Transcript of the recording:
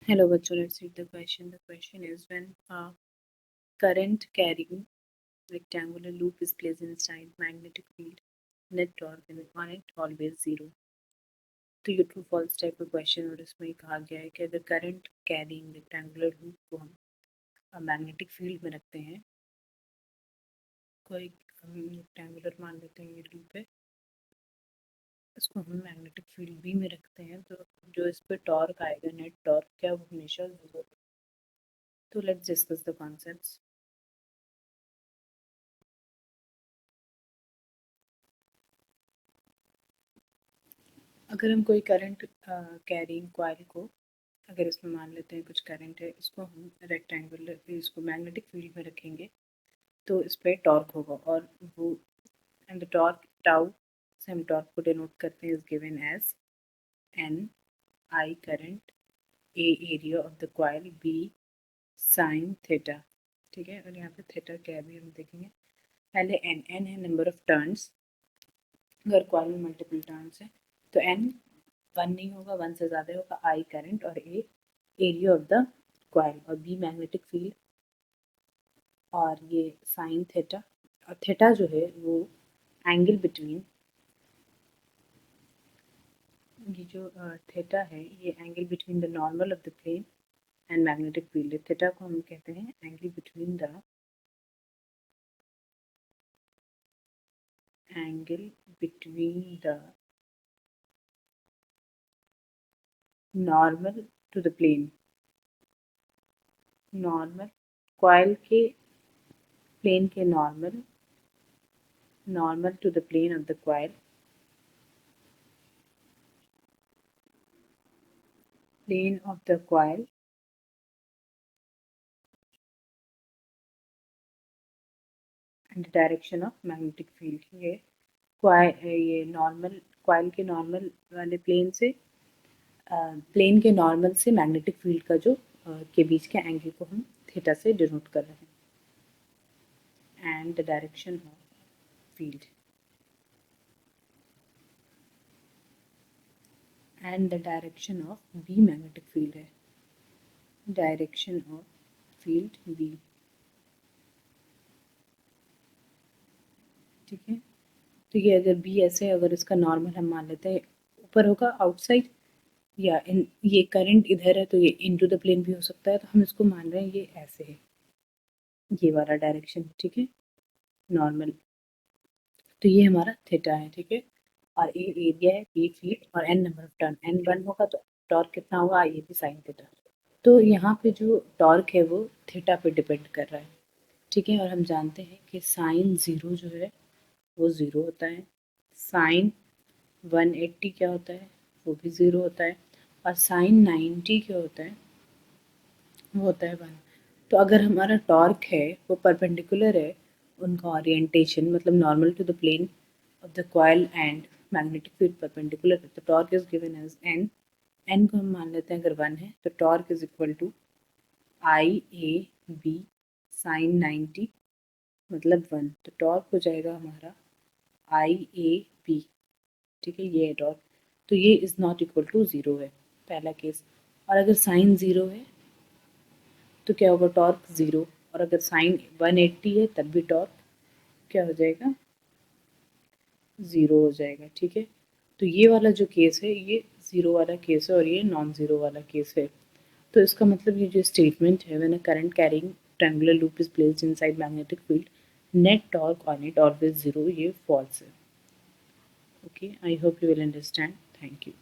Hello, bachcho. Let's read the question. The question is, when a current carrying rectangular loop is placed inside magnetic field, net torque on it always zero. तो ये true false type का question और इसमें कहा गया है कि अगर करंट कैरिंग रेक्टेंगुलर लूप को हम मैग्नेटिक फील्ड में रखते हैं, कोई रेक्टेंगुलर मान लेते हैं ये लूप है, इसको हम मैग्नेटिक फील्ड भी में रखते हैं, तो जो इस पर टॉर्क आएगा नेट टॉर्क क्या वो हमेशा जीरो। तो लेट्स डिस्कस द कॉन्सेप्ट्स। अगर हम कोई करंट कैरिंग कॉइल को, अगर इसमें मान लेते हैं कुछ करंट है, इसको हम रेक्टेंगुलर इसको मैग्नेटिक फील्ड में रखेंगे तो इस पर टॉर्क होगा और वो एंड द टॉर्क टाउ से हम टॉर्क को डिनोट करते हैं is given as N I current, A area of the coil, B sine theta. ठीक है, और यहाँ पे थीटा क्या है भी हम देखेंगे। पहले एन एन है नंबर ऑफ टर्न्स, अगर कॉइल में मल्टीपल टर्न्स है तो एन वन नहीं होगा, वन से ज़्यादा होगा। आई करंट और A area of the coil और बी मैग्नेटिक फील्ड और ये साइन थीटा। और थीटा जो है वो एंगल बिटवीन, ये जो थीटा है ये angle between the normal of the plane and magnetic field. Theta को हम कहते हैं angle between the normal to the plane, normal coil के प्लेन के normal, normal to the plane of the coil, plane of the coil and direction of magnetic field. ये normal coil के normal वाले plane से, plane के normal से magnetic field का जो के बीच के एंगल को हम थीटा से डिनोट कर रहे हैं and the direction of field and the direction of B magnetic field है, डायरेक्शन ऑफ फील्ड बी। ठीक है, तो ये अगर बी ऐसे, अगर इसका नॉर्मल हम मान लेते हैं ऊपर होगा आउटसाइड, या इन ये करंट इधर है तो ये इनटू द प्लेन भी हो सकता है, तो हम इसको मान रहे हैं ये ऐसे है, ये वाला डायरेक्शन। ठीक है, नॉर्मल, तो ये हमारा थीटा है। ठीक है, और ए एरिया है, बी फील्ड और N number of turn, N one होगा तो टॉर्क कितना होगा, ये भी साइन थीटा। तो यहाँ पे जो टॉर्क है वो थीटा पे डिपेंड कर रहा है। ठीक है, और हम जानते हैं कि साइन ज़ीरो जो है वो ज़ीरो होता है, साइन 180 क्या होता है वो भी ज़ीरो होता है, और साइन 90 क्या होता है वो होता है 1। तो अगर हमारा टॉर्क है वो परपेंडिकुलर है, उनका ओरिएंटेशन मतलब normal to the plane of the coil and magnetic field perpendicular है, तो torque is given as N. N को हम मान लेते हैं अगर 1 है तो torque is equal to I A B sine 90 मतलब 1, तो टॉर्क हो जाएगा हमारा आई ए बी। ठीक है, ये है टॉर्क, तो ये is not equal to zero है पहला केस। और अगर साइन ज़ीरो है तो क्या होगा, टॉर्क ज़ीरो, और अगर साइन 180 है तब भी टॉर्क क्या हो जाएगा, ज़ीरो हो जाएगा। ठीक है, तो ये वाला जो केस है ये ज़ीरो वाला केस है और ये नॉन ज़ीरो वाला केस है। तो इसका मतलब ये जो स्टेटमेंट है, when a current carrying triangular loop is placed inside magnetic field net torque on it always zero, ये फॉल्स है। Okay, I hope you will understand. Thank you.